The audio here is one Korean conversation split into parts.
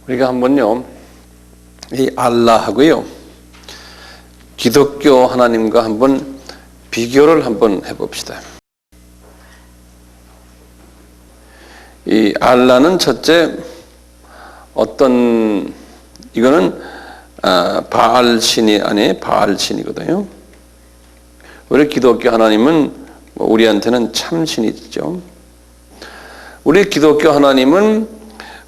우리가 한번요, 이 알라하고요, 기독교 하나님과 한번 비교를 한번 해봅시다. 이 알라는 첫째 어떤, 이거는 바알 신이 아니에요. 바알 신이거든요. 우리 기독교 하나님은 우리한테는 참 신이죠. 우리 기독교 하나님은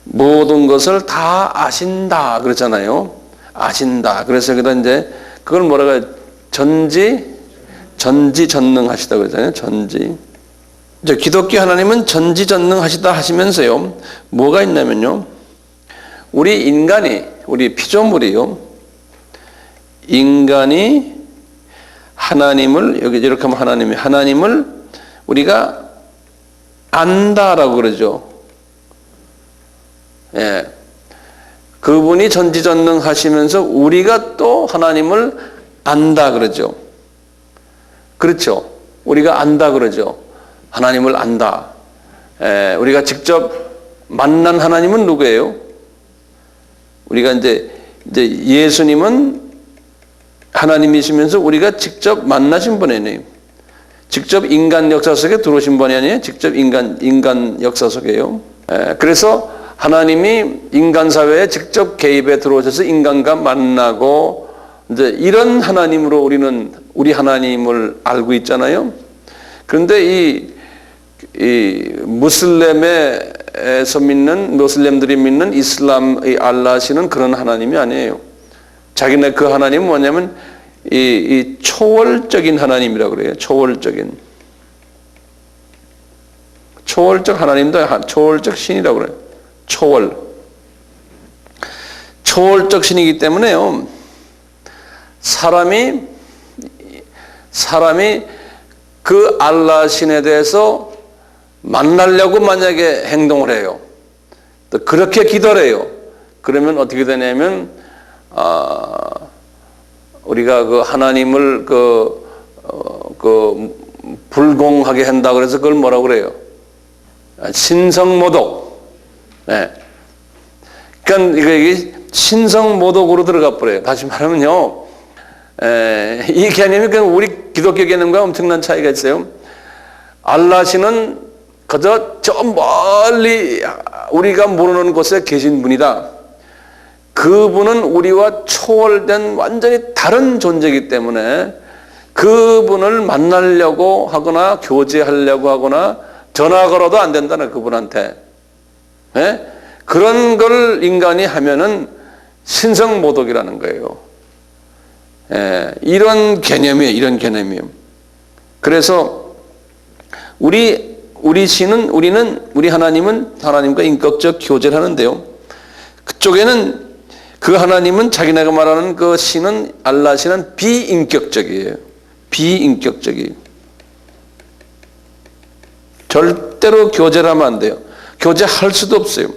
모든 것을 다 아신다 그러잖아요. 아신다. 그래서 이제 그걸 뭐라고 해요? 전지전능하시다 그러잖아요. 이제 기독교 하나님은 전지전능하시다 하시면서요, 뭐가 있냐면요, 우리 피조물이요, 인간이 하나님을, 여기 이렇게 하면 하나님을 우리가 안다라고 그러죠. 예. 그분이 전지전능하시면서 우리가 또 하나님을 안다 그러죠. 그렇죠. 우리가 안다 그러죠. 하나님을 안다. 예. 우리가 직접 만난 하나님은 누구예요? 우리가 이제 예수님은 하나님이시면서 우리가 직접 만나신 분이네요. 직접 인간 역사 속에 들어오신 분이 아니에요. 직접 인간 역사 속에요. 그래서 하나님이 인간 사회에 직접 개입해 들어오셔서 인간과 만나고, 이제 이런 하나님으로 우리 하나님을 알고 있잖아요. 그런데 이 무슬림들이 믿는 이슬람의 알라시는 그런 하나님이 아니에요. 자기네 그 하나님은 뭐냐면 이 초월적인 하나님이라고 그래요. 초월적 하나님도 초월적 신이라고 그래요. 초월적 신이기 때문에요, 사람이 그 알라 신에 대해서 만나려고 만약에 행동을 해요, 또 그렇게 기도를 해요. 그러면 어떻게 되냐면 우리가 그 하나님을 불공하게 한다 그래서 그걸 뭐라고 그래요? 신성모독. 네. 그러니까 이게 신성모독으로 들어가 버려요. 다시 말하면요, 이 개념이 우리 기독교 개념과 엄청난 차이가 있어요. 알라시는 그저 저 멀리 우리가 모르는 곳에 계신 분이다. 그분은 우리와 초월된 완전히 다른 존재이기 때문에 그분을 만나려고 하거나 교제하려고 하거나 전화 걸어도 안 된다는, 그분한테. 네? 그런 걸 인간이 하면은 신성모독이라는 거예요. 이런 개념이에요. 그래서 우리 하나님은 하나님과 인격적 교제를 하는데요, 그쪽에는 그 하나님은 자기네가 말하는 그 신은, 알라 신은 비인격적이에요. 절대로 교제를 하면 안 돼요. 교제할 수도 없어요.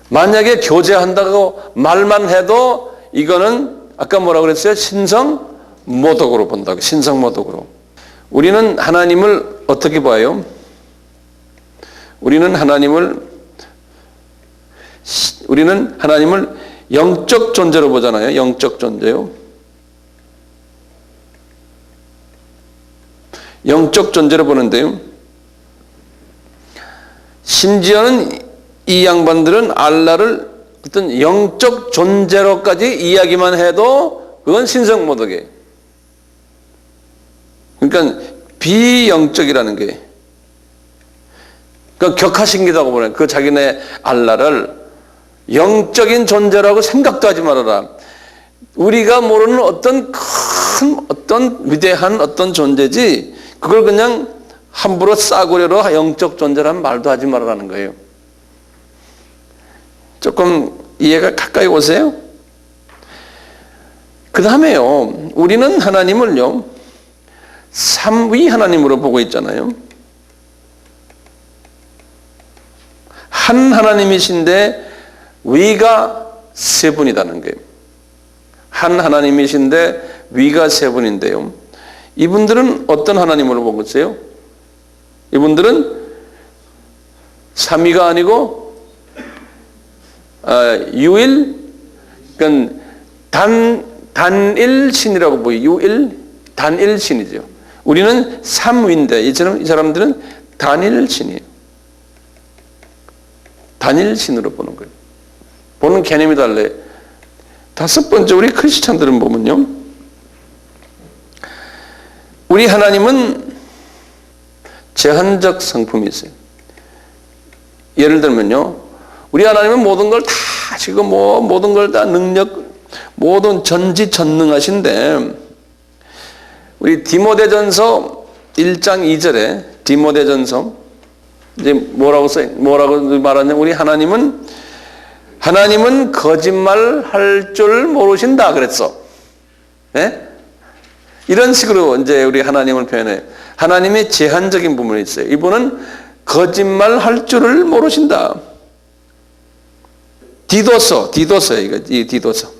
만약에 교제한다고 말만 해도 이거는 아까 뭐라고 그랬어요? 신성모독으로 본다고. 신성모독으로. 우리는 하나님을 어떻게 봐요? 우리는 하나님을 영적 존재로 보잖아요. 영적 존재요. 영적 존재로 보는데요, 심지어는 이 양반들은 알라를 어떤 영적 존재로까지 이야기만 해도 그건 신성모독이에요. 그러니까 비영적이라는 게, 그 격하신기다고 보는, 그 자기네 알라를 영적인 존재라고 생각도 하지 말아라. 우리가 모르는 어떤 위대한 어떤 존재지, 그걸 그냥 함부로 싸구려로 영적 존재라는 말도 하지 말아라는 거예요. 조금 이해가 가까이 오세요? 그 다음에요, 우리는 하나님을요, 삼위 하나님으로 보고 있잖아요. 한 하나님이신데 위가 세 분이라는 거예요. 한 하나님이신데 위가 세 분인데요, 이분들은 어떤 하나님으로 보고 있어요? 이분들은 삼위가 아니고 유일, 그러니까 단일신이라고 보여. 유일, 단일신이죠. 우리는 삼위인데 이 사람들은 단일신이에요. 단일신으로 보는 거예요. 보는 개념이 달라요. 다섯 번째, 우리 크리스찬들은 보면요, 우리 하나님은 제한적 성품이 있어요. 예를 들면요, 우리 하나님은 모든 걸 다 하시고 모든 걸 다 능력, 모든 전지전능하신데, 우리 디모데전서 1장 2절에 디모데전서 이제 뭐라고 말하냐, 우리 하나님은 거짓말 할 줄 모르신다 그랬어. 네? 이런 식으로 이제 우리 하나님을 표현해. 하나님의 제한적인 부분이 있어요. 이분은 거짓말 할 줄을 모르신다. 디도서예요, 이거. 이 디도서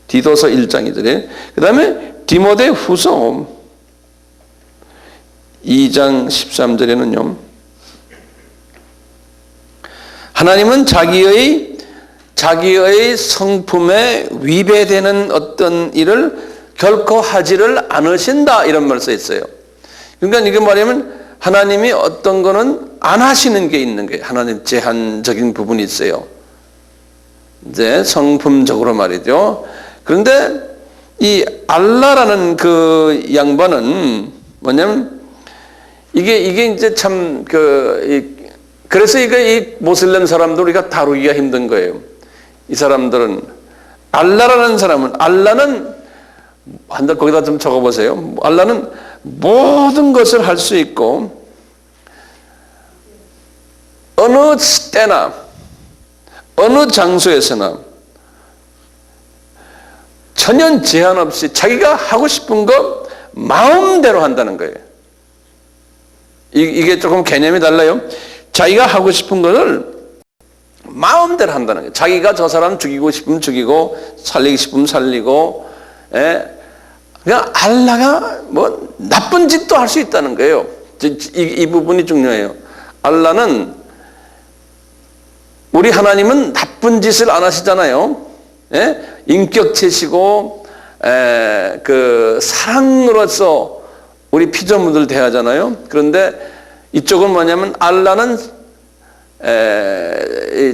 1장 2절에. 그 다음에 디모데 후서 2장 13절에는요, 하나님은 자기의 성품에 위배되는 어떤 일을 결코 하지를 않으신다, 이런 말 써 있어요. 그러니까 이게 말하면 하나님이 어떤 거는 안 하시는 게 있는 거예요. 하나님 제한적인 부분이 있어요. 이제 성품적으로 말이죠. 그런데 이 알라라는 그 양반은 뭐냐면 이게 이제 참 그래서 이 모슬렘 사람들 우리가 다루기가 힘든 거예요. 이 사람들은 알라라는 사람은, 알라는 거기다 좀 적어보세요. 알라는 모든 것을 할 수 있고 어느 때나 어느 장소에서나 전혀 제한 없이 자기가 하고 싶은 거 마음대로 한다는 거예요. 이게 조금 개념이 달라요. 자기가 하고 싶은 것을 마음대로 한다는 거예요. 자기가 저 사람 죽이고 싶으면 죽이고 살리고 싶으면 살리고, 그냥 알라가 뭐 나쁜 짓도 할 수 있다는 거예요. 이 부분이 중요해요. 알라는, 우리 하나님은 나쁜 짓을 안 하시잖아요. 인격체시고 그 사랑으로서 우리 피조물들 대하잖아요. 그런데 이쪽은 뭐냐면 알라는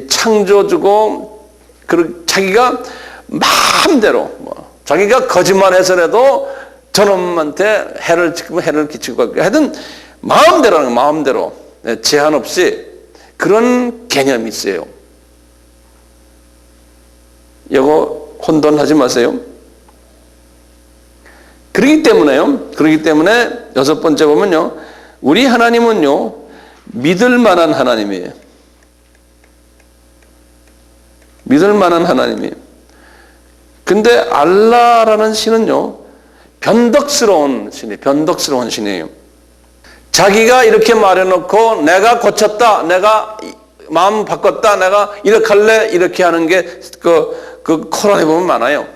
창조주고, 자기가 마음대로 자기가 거짓말해서라도 저놈한테 해를 끼치고 하여튼 마음대로 하는, 마음대로 제한 없이 그런 개념이 있어요. 이거 혼돈하지 마세요. 그렇기 때문에 여섯 번째 보면요, 우리 하나님은요 믿을 만한 하나님이에요. 믿을 만한 하나님이에요. 근데 알라라는 신은요 변덕스러운 신이에요. 자기가 이렇게 말해놓고 내가 고쳤다, 내가 마음 바꿨다, 내가 이렇게 할래, 이렇게 하는 게 그 코란에 보면 많아요.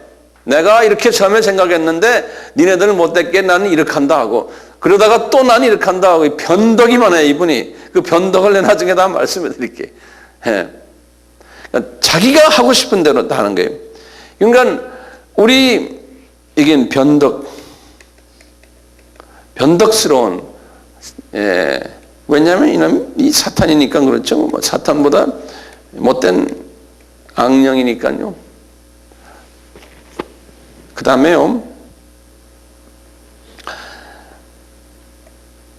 내가 이렇게 처음에 생각했는데 니네들은 못됐게 나는 이렇게 한다 하고, 그러다가 또 나는 이렇게 한다 하고, 변덕이 많아요, 이분이. 그 변덕을 나중에 다 말씀해 드릴게요. 그러니까 자기가 하고 싶은 대로 다 하는 거예요. 그러니까 이게 변덕스러운, 왜냐하면 이 사탄이니까 그렇죠. 뭐 사탄보다 못된 악령이니까요. 그 다음에요,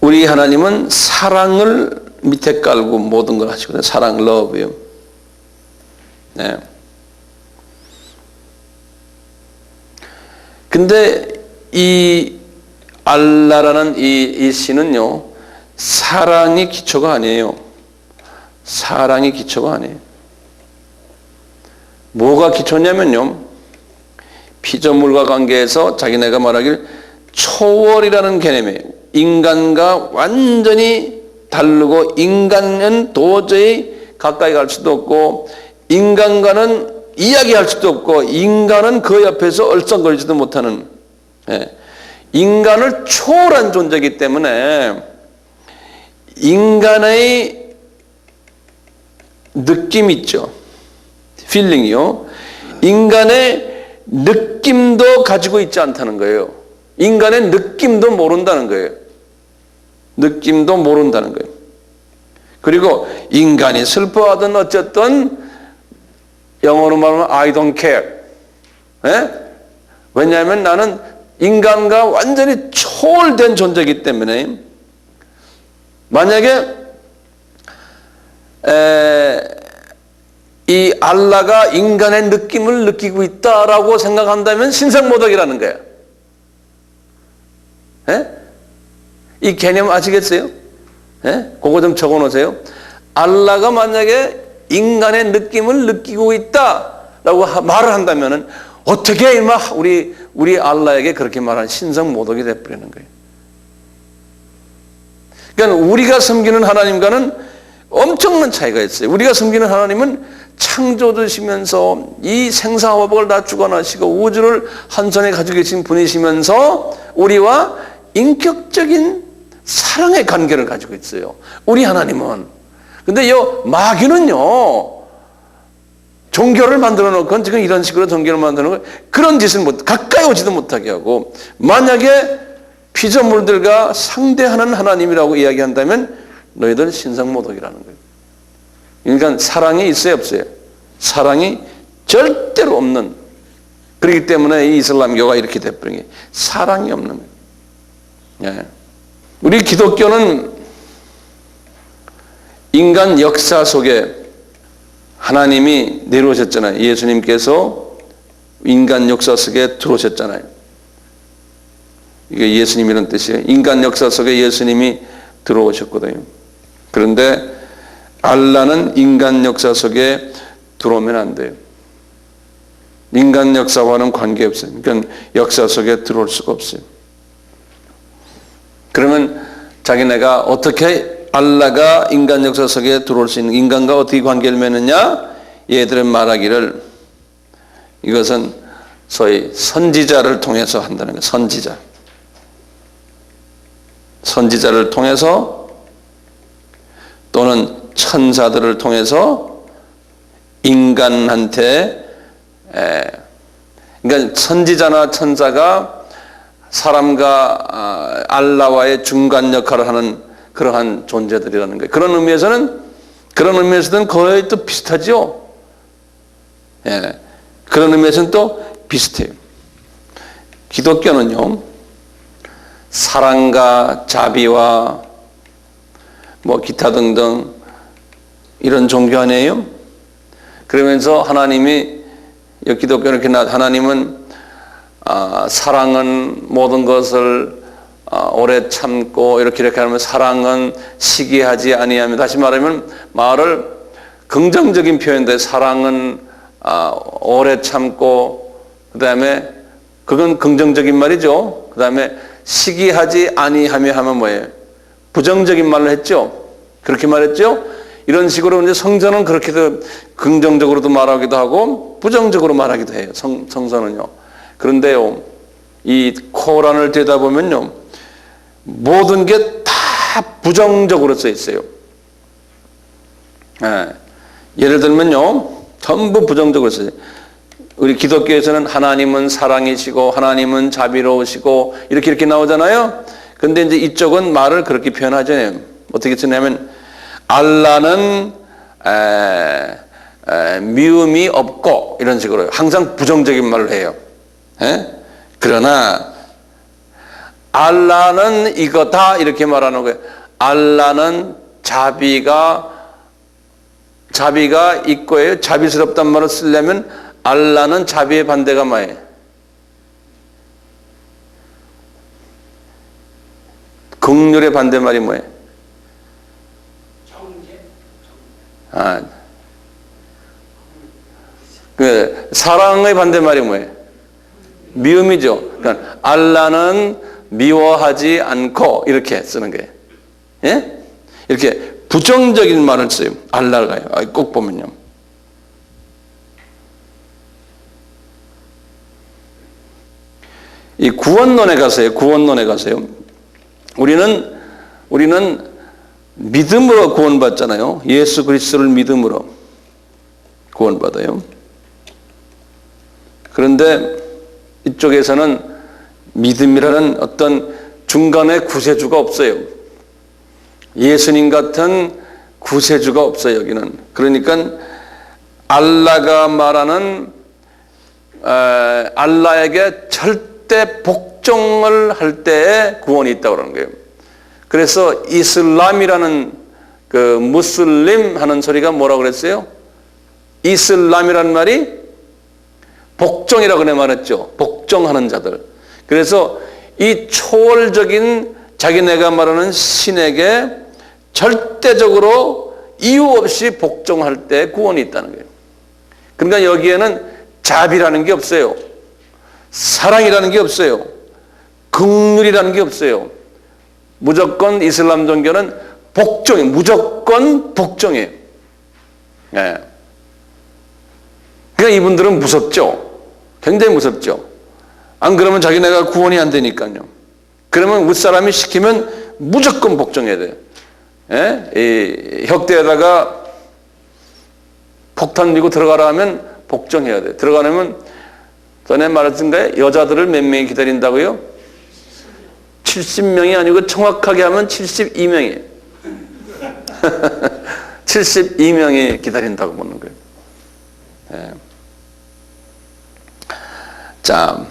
우리 하나님은 사랑을 밑에 깔고 모든 걸 하시거든요. 사랑, 러브요. 네. 근데 이 알라라는 이 신은요, 사랑이 기초가 아니에요. 사랑이 기초가 아니에요. 뭐가 기초냐면요, 피조물과 관계에서 자기네가 말하길 초월이라는 개념이에요. 인간과 완전히 다르고, 인간은 도저히 가까이 갈 수도 없고, 인간과는 이야기할 수도 없고, 인간은 그 옆에서 얼쩡거리지도 못하는, 인간을 초월한 존재이기 때문에 인간의 느낌이 있죠. feeling이요. 인간의 느낌도 가지고 있지 않다는 거예요. 인간의 느낌도 모른다는 거예요. 느낌도 모른다는 거예요. 그리고 인간이 슬퍼하든 어쨌든 영어로 말하면 I don't care. 예? 왜냐하면 나는 인간과 완전히 초월된 존재이기 때문에 만약에 이 알라가 인간의 느낌을 느끼고 있다라고 생각한다면 신성모독이라는 거예요. 예? 이 개념 아시겠어요? 예? 그거 좀 적어놓으세요. 알라가 만약에 인간의 느낌을 느끼고 있다라고 말을 한다면은 어떻게 이마 우리 알라에게 그렇게 말하는 신성모독이 되어버리는 거예요. 그러니까 우리가 섬기는 하나님과는 엄청난 차이가 있어요. 우리가 섬기는 하나님은 창조주시면서 이 생사화복을 다 주관하시고 우주를 한 손에 가지고 계신 분이시면서 우리와 인격적인 사랑의 관계를 가지고 있어요. 우리 하나님은. 근데 이 마귀는요, 종교를 만들어 놓고 지금 이런 식으로 종교를 만들어 놓고 그런 짓을 가까이 오지도 못하게 하고, 만약에 피조물들과 상대하는 하나님이라고 이야기한다면 너희들 신성모독이라는 거예요. 그러니까 사랑이 있어요, 없어요? 사랑이 절대로 없는, 그렇기 때문에 이 이슬람교가 이렇게 돼버린 게 사랑이 없는 거예요. 예. 우리 기독교는 인간 역사 속에 하나님이 내려오셨잖아요. 예수님께서 인간 역사 속에 들어오셨잖아요. 이게 예수님이라는 뜻이에요. 인간 역사 속에 예수님이 들어오셨거든요. 그런데 알라는 인간 역사 속에 들어오면 안 돼요. 인간 역사와는 관계없어요. 그러니까 역사 속에 들어올 수가 없어요. 그러면 자기네가 어떻게 알라가 인간 역사 속에 들어올 수 있는, 인간과 어떻게 관계를 맺느냐? 얘들은 말하기를 이것은 소위 선지자를 통해서 한다는 거예요. 선지자. 선지자를 통해서 또는 천사들을 통해서 인간한테, 그러니까 선지자나 천사가 사람과 알라와의 중간 역할을 하는 그러한 존재들이라는 거예요. 그런 의미에서는 거의 또 비슷하죠. 예. 그런 의미에서는 또 비슷해요. 기독교는요, 사랑과 자비와 뭐 기타 등등 이런 종교 아니에요? 그러면서 하나님이, 기독교는 이렇게 하나님은 사랑은 모든 것을 오래 참고 이렇게 하면 사랑은 시기하지 아니하며, 다시 말하면 말을 긍정적인 표현인데 사랑은 오래 참고, 그 다음에 그건 긍정적인 말이죠. 그 다음에 시기하지 아니하며 하면 뭐예요? 부정적인 말을 했죠. 그렇게 말했죠. 이런 식으로 이제 성전은 그렇게도 긍정적으로도 말하기도 하고 부정적으로 말하기도 해요. 성서는요. 그런데요, 이 코란을 들여다보면요, 모든 게 다 부정적으로 써 있어요. 예. 예를 들면요, 전부 부정적으로 써요. 우리 기독교에서는 하나님은 사랑이시고 하나님은 자비로우시고 이렇게 나오잖아요. 근데 이제 이쪽은 말을 그렇게 표현하잖아요. 어떻게 쓰냐면 알라는 미움이 없고 이런 식으로 항상 부정적인 말을 해요. 예? 그러나 알라는 이거다 이렇게 말하는 거예요. 알라는 자비가 있고요. 자비스럽단 말을 쓰려면 알라는 자비의 반대가 뭐예요? 긍휼의 반대말이 뭐예요? 사랑의 반대말이 뭐예요? 미움이죠. 그러니까 알라는 미워하지 않고 이렇게 쓰는 거예요. 예? 이렇게 부정적인 말을 써요. 알라가요. 꼭 보면요. 이 구원론에 가세요. 우리는 믿음으로 구원받잖아요. 예수 그리스도를 믿음으로 구원받아요. 그런데 이쪽에서는 믿음이라는 어떤 중간에 구세주가 없어요. 예수님 같은 구세주가 없어요, 여기는. 그러니까 알라가 말하는 알라에게 절대 복종을 할 때에 구원이 있다고 그러는 거예요. 그래서 이슬람이라는 그 무슬림 하는 소리가 뭐라고 그랬어요? 이슬람이라는 말이 복종이라고 그래 말했죠. 복종하는 자들. 그래서 이 초월적인 자기네가 말하는 신에게 절대적으로 이유 없이 복종할 때 구원이 있다는 거예요. 그러니까 여기에는 자비라는 게 없어요. 사랑이라는 게 없어요. 긍휼이라는 게 없어요. 무조건 이슬람 종교는 복종이 무조건 복종이에요. 네. 그러니까 이분들은 무섭죠. 굉장히 무섭죠. 안 그러면 자기네가 구원이 안 되니까요. 그러면 윗사람이 시키면 무조건 복종해야 돼요. 예? 이 혁대에다가 폭탄 들고 들어가라 하면 복종해야 돼요. 들어가려면 전에 말했던가요? 여자들을 몇 명이 기다린다고요? 70명이 아니고 정확하게 하면 72명이에요. 72명이 기다린다고 보는 거예요. 예. 자,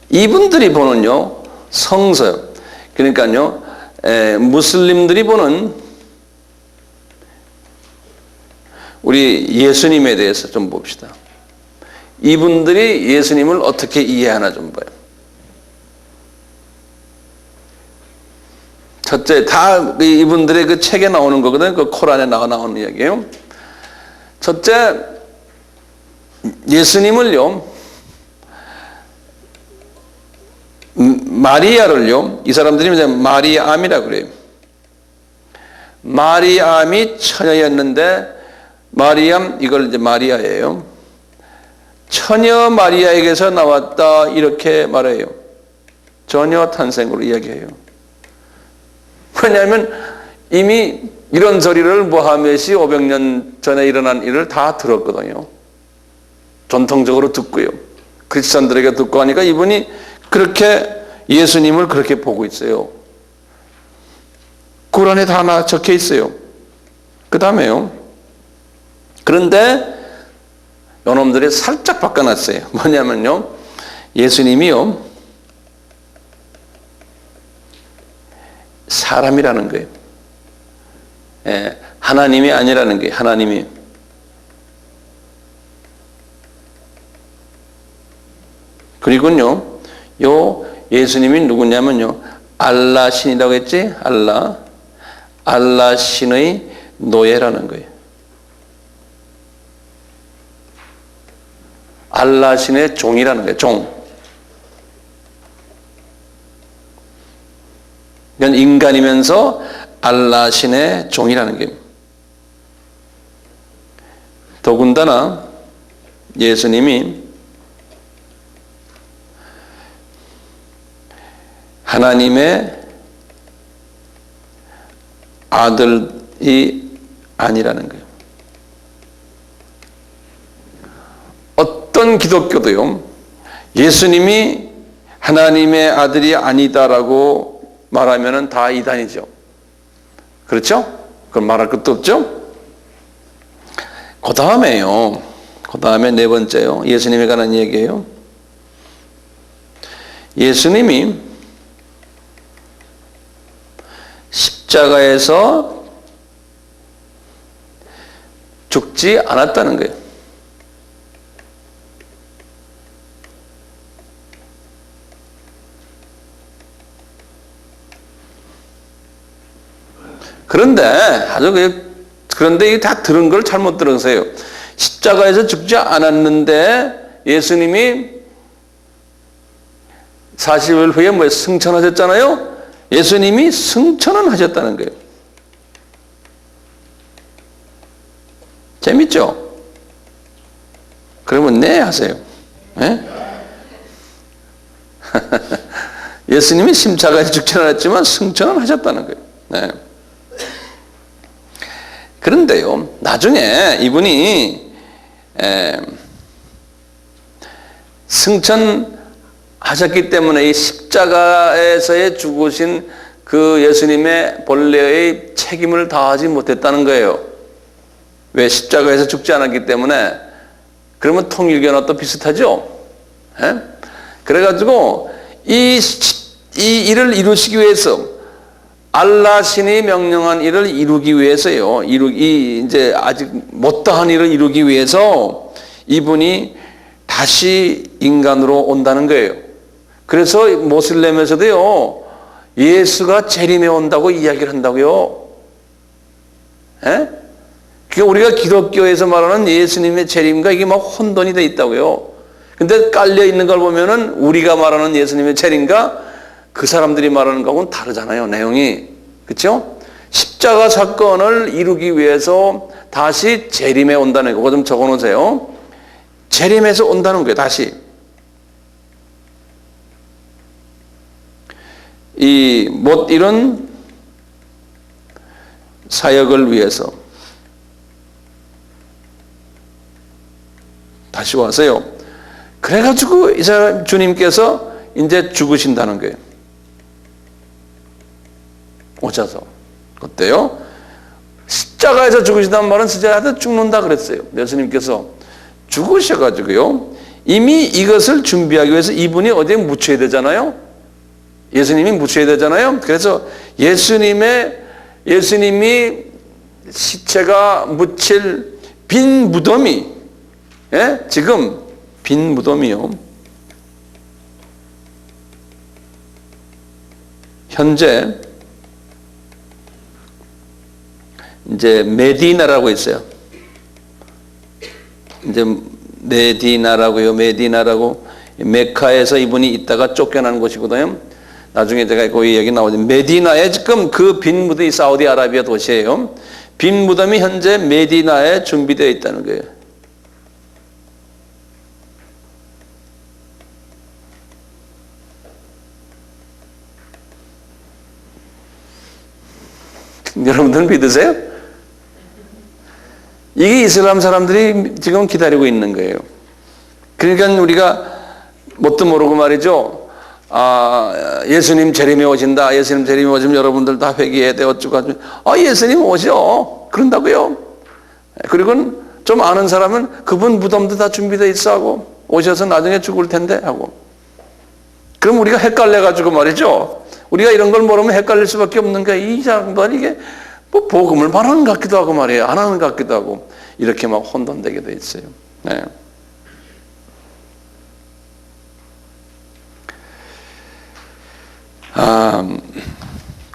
이분들이 보는요, 성서요. 그러니까요, 무슬림들이 보는 우리 예수님에 대해서 좀 봅시다. 이분들이 예수님을 어떻게 이해하나 좀 봐요. 첫째, 다 이분들의 그 책에 나오는 거거든요. 그 코란에 나오는 이야기예요. 첫째, 예수님을요, 마리아를요, 이 사람들이 이제 마리암이라고 그래요. 마리암이 처녀였는데, 마리암, 이걸 이제 마리아예요. 처녀 마리아에게서 나왔다, 이렇게 말해요. 전혀 탄생으로 이야기해요. 왜냐하면 이미 이런 소리를 무하멧이 500년 전에 일어난 일을 다 들었거든요. 전통적으로 듣고요. 크리스천들에게 듣고 하니까 이분이 그렇게 예수님을 그렇게 보고 있어요. 구란에 다 적혀 있어요. 그 다음에요. 그런데 요놈들이 살짝 바꿔놨어요. 뭐냐면요, 예수님이요, 사람이라는 거예요. 예, 하나님이 아니라는 거예요. 하나님이. 그리고요, 요 예수님이 누구냐면요, 알라 신이라고 했지? 알라 신의 노예라는 거예요. 알라 신의 종이라는 거예요. 종. 그러니까 인간이면서 알라 신의 종이라는 거예요. 더군다나 예수님이 하나님의 아들이 아니라는 거예요. 어떤 기독교도요, 예수님이 하나님의 아들이 아니다라고 말하면 다 이단이죠. 그렇죠? 그럼 말할 것도 없죠? 그 다음에요, 그 다음에 네 번째요, 예수님에 관한 얘기예요. 예수님이 십자가에서 죽지 않았다는 거예요. 그런데 이게 다 들은 걸 잘못 들으세요. 십자가에서 죽지 않았는데 예수님이 40일 후에 승천하셨잖아요. 예수님이 승천은 하셨다는 거예요. 재밌죠? 그러면 네 하세요. 네? 예수님이 십자가에서 죽지 않았지만 승천은 하셨다는 거예요. 네. 그런데요, 나중에 이분이 승천하셨기 때문에 이 십자가에서의 죽으신 그 예수님의 본래의 책임을 다하지 못했다는 거예요. 왜? 십자가에서 죽지 않았기 때문에. 그러면 통일교나 비슷하죠? 예? 그래가지고 이 일을 이루시기 위해서 알라 신이 명령한 일을 이루기 위해서요. 이제 아직 못다한 일을 이루기 위해서 이분이 다시 인간으로 온다는 거예요. 그래서 모슬렘에서도요. 예수가 재림에 온다고 이야기를 한다고요. 예? 그러니까 우리가 기독교에서 말하는 예수님의 재림과 이게 막 혼돈이 돼 있다고요. 근데 깔려 있는 걸 보면은 우리가 말하는 예수님의 재림과 그 사람들이 말하는 거하고는 다르잖아요. 내용이. 그렇죠? 십자가 사건을 이루기 위해서 다시 재림에 온다는 거. 그거 좀 적어 놓으세요. 재림에서 온다는 거예요. 다시. 이 못 이룬 사역을 위해서 다시 와서요. 그래가지고 이 사람 주님께서 이제 죽으신다는 거예요. 오셔서. 어때요? 십자가에서 죽으신다는 말은 진짜 죽는다 그랬어요. 예수님께서 죽으셔가지고요. 이미 이것을 준비하기 위해서 이분이 어디에 묻혀야 되잖아요. 예수님이 묻혀야 되잖아요. 그래서 예수님이 시체가 묻힐 빈 무덤이, 예? 지금 빈 무덤이요. 현재 이제 메디나라고 있어요. 이제 메디나라고 메카에서 이분이 있다가 쫓겨난 곳이거든요. 나중에 제가 그 얘기 나오죠. 메디나에 지금 그 빈 무덤이 사우디아라비아 도시예요. 빈 무덤이 현재 메디나에 준비되어 있다는 거예요. 여러분들 믿으세요? 이게 이슬람 사람들이 지금 기다리고 있는 거예요. 그러니까 우리가 뭣도 모르고 말이죠. 예수님 재림에 오신다. 예수님 재림에 오시면 여러분들 다 회개해야 돼. 어쩌고. 예수님 오셔. 그런다고요. 그리고 좀 아는 사람은 그분 무덤도 다 준비되어 있어 하고 오셔서 나중에 죽을 텐데 하고. 그럼 우리가 헷갈려가지고 말이죠. 우리가 이런 걸 모르면 헷갈릴 수밖에 없는 게 이 사람들 이게 뭐 복음을 말하는 것 같기도 하고 말이에요. 안 하는 것 같기도 하고 이렇게 막 혼돈되게 돼 있어요. 네.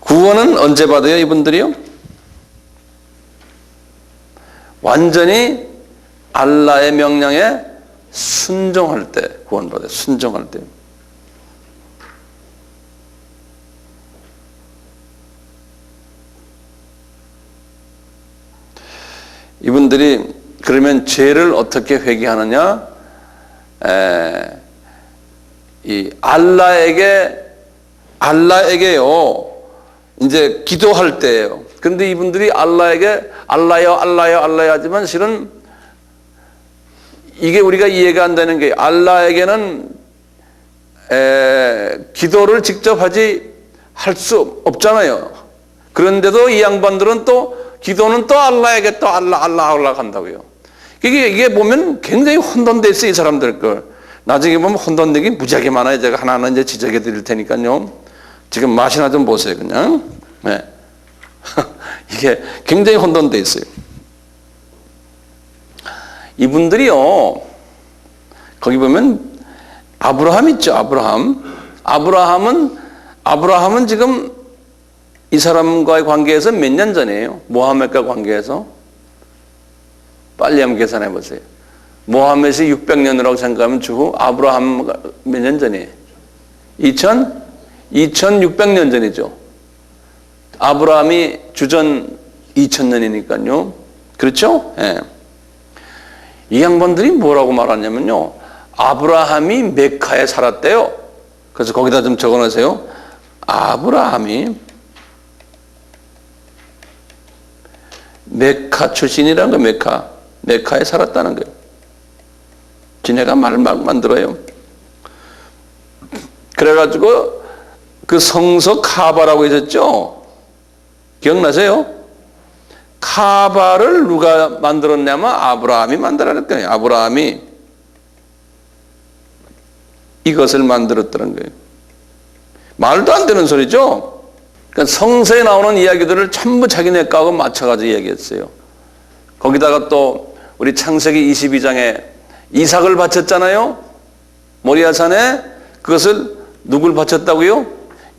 구원은 언제 받아요, 이분들이요? 완전히 알라의 명령에 순종할 때 구원받아요. 순종할 때. 이분들이 그러면 죄를 어떻게 회개하느냐? 이 알라에게요. 이제 기도할 때예요. 그런데 이분들이 알라에게 알라요 하지만 실은 이게 우리가 이해가 안 되는 게 알라에게는 기도를 직접 할 수 없잖아요. 그런데도 이 양반들은 또 기도는 또 알라에게 또 알라 한다고요. 이게 보면 굉장히 혼돈돼 있어요, 이 사람들 걸. 나중에 보면 혼돈되기 무지하게 많아요. 제가 하나하나 이제 지적해 드릴 테니까요. 지금 맛이나 좀 보세요, 그냥. 네. 이게 굉장히 혼돈돼 있어요. 이분들이요, 거기 보면 아브라함 있죠, 아브라함은 지금 이 사람과의 관계에서 몇 년 전이에요? 모하멧과 관계에서. 빨리 한번 계산해 보세요. 모하멧이 600년이라고 생각하면 주고 아브라함 몇 년 전이에요? 2600년 전이죠. 아브라함이 주전 2000년이니까요. 그렇죠? 예. 이 양반들이 뭐라고 말하냐면요. 아브라함이 메카에 살았대요. 그래서 거기다 좀 적어 놓으세요. 아브라함이 메카 출신이라는 거예요. 메카에 살았다는 거예요. 지네가 말을 막 만들어요. 그래가지고 그 성소 카바라고 있었죠? 기억나세요? 카바를 누가 만들었냐면 아브라함이 만들었거든요. 아브라함이 이것을 만들었다는 거예요. 말도 안 되는 소리죠? 그러니까 성서에 나오는 이야기들을 전부 자기네 거하고 맞춰가지고 얘기했어요. 거기다가 또 우리 창세기 22장에 이삭을 바쳤잖아요. 모리아산에. 그것을 누굴 바쳤다고요?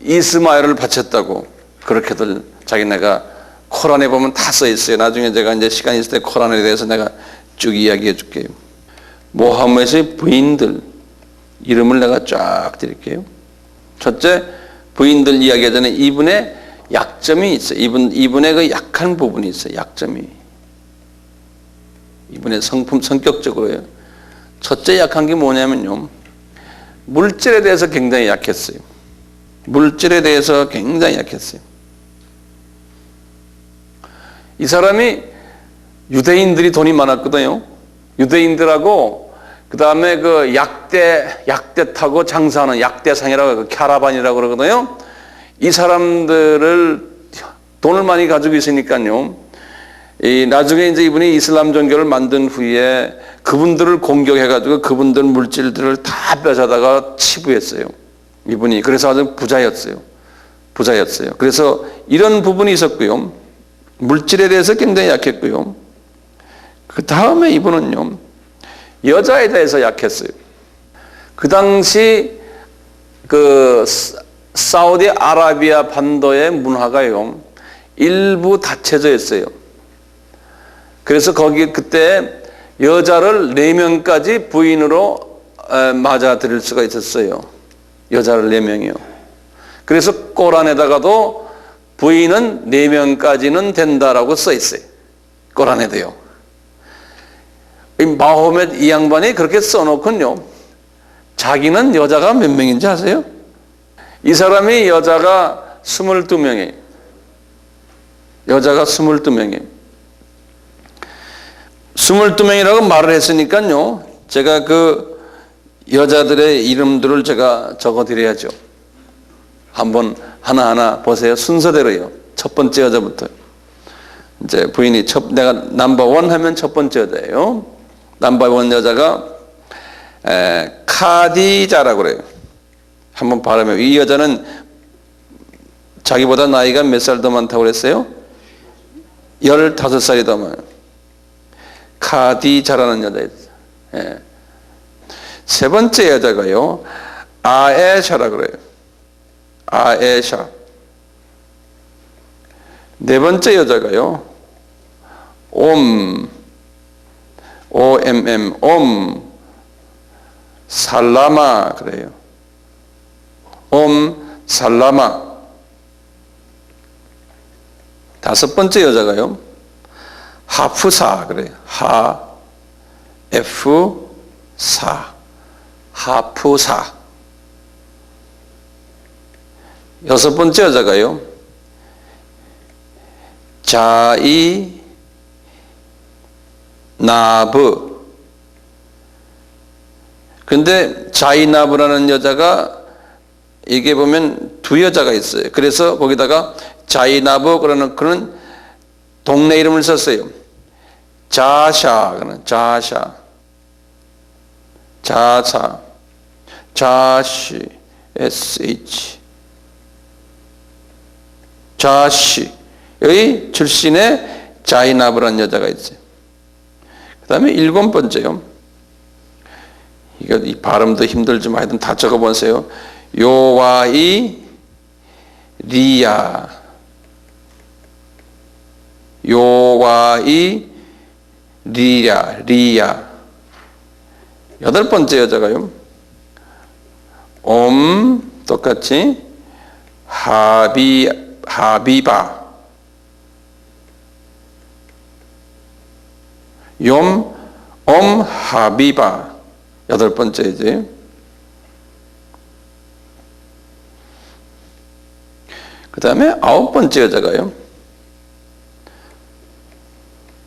이스마엘을 바쳤다고. 그렇게들 자기네가 코란에 보면 다 써 있어요. 나중에 제가 이제 시간 있을 때 코란에 대해서 내가 쭉 이야기해 줄게요. 모하메드의 부인들 이름을 내가 쫙 드릴게요. 첫째, 부인들 이야기하기 전에 이분의 약점이 있어요. 이분의 그 약한 부분이 있어요. 약점이. 이분의 성격적으로요. 첫째 약한 게 뭐냐면요. 물질에 대해서 굉장히 약했어요. 물질에 대해서 굉장히 약했어요. 이 사람이 유대인들이 돈이 많았거든요. 유대인들하고 그 다음에 그 약대 타고 장사하는 약대상이라고 그 캐러반이라고 그러거든요. 이 사람들을 돈을 많이 가지고 있으니까요. 나중에 이제 이분이 이슬람 종교를 만든 후에 그분들을 공격해가지고 그분들 물질들을 다 뺏어다가 치부했어요. 이분이. 그래서 아주 부자였어요. 그래서 이런 부분이 있었고요. 물질에 대해서 굉장히 약했고요. 그 다음에 이분은요. 여자에 대해서 약했어요. 그 당시 그 사우디아라비아 반도의 문화가요. 일부 닫혀져 있어요. 그래서 거기 그때 여자를 4명까지 부인으로 맞아들일 수가 있었어요. 여자를 4명이요. 그래서 꼬란에다가도 부인은 4명까지는 된다라고 써 있어요. 꼬란에도요. 마호멧 이 양반이 그렇게 써놓군요. 자기는 여자가 몇 명인지 아세요? 이 사람이 여자가 22명이에요. 여자가 22명이에요. 22명이라고 말을 했으니까요. 제가 그 여자들의 이름들을 제가 적어드려야죠. 한번 하나하나 보세요. 순서대로요. 첫 번째 여자부터. 이제 부인이 내가 넘버1 하면 첫 번째 여자예요. 넘버1 여자가 카디자라고 그래요. 한번 발음해요. 이 여자는 자기보다 나이가 몇 살 더 많다고 그랬어요? 15살이 더 많아요. 카디자라는 여자였어요. 세 번째 여자가요. 아에샤라고 그래요. 아에샤. 네 번째 여자가요. OMM, 살라마 그래요. 살라마. 다섯 번째 여자가요. 하프사 그래요. 하프사. 여섯 번째 여자가요. 자이나브. 근데 자이나브라는 여자가 이게 보면 두 여자가 있어요. 그래서 거기다가 자이나브 그런 동네 이름을 썼어요. 자샤, 자시, SH. 자시. 여기 출신의 자이나브라는 여자가 있어요. 그 다음에 7번째요. 이 발음도 힘들지만 하여튼 다 적어보세요. 요와이 리야. 리야. 8번째 여자가요. 똑같이 하비바. 하비바. 8번째이지. 그 다음에 9번째 여자가요.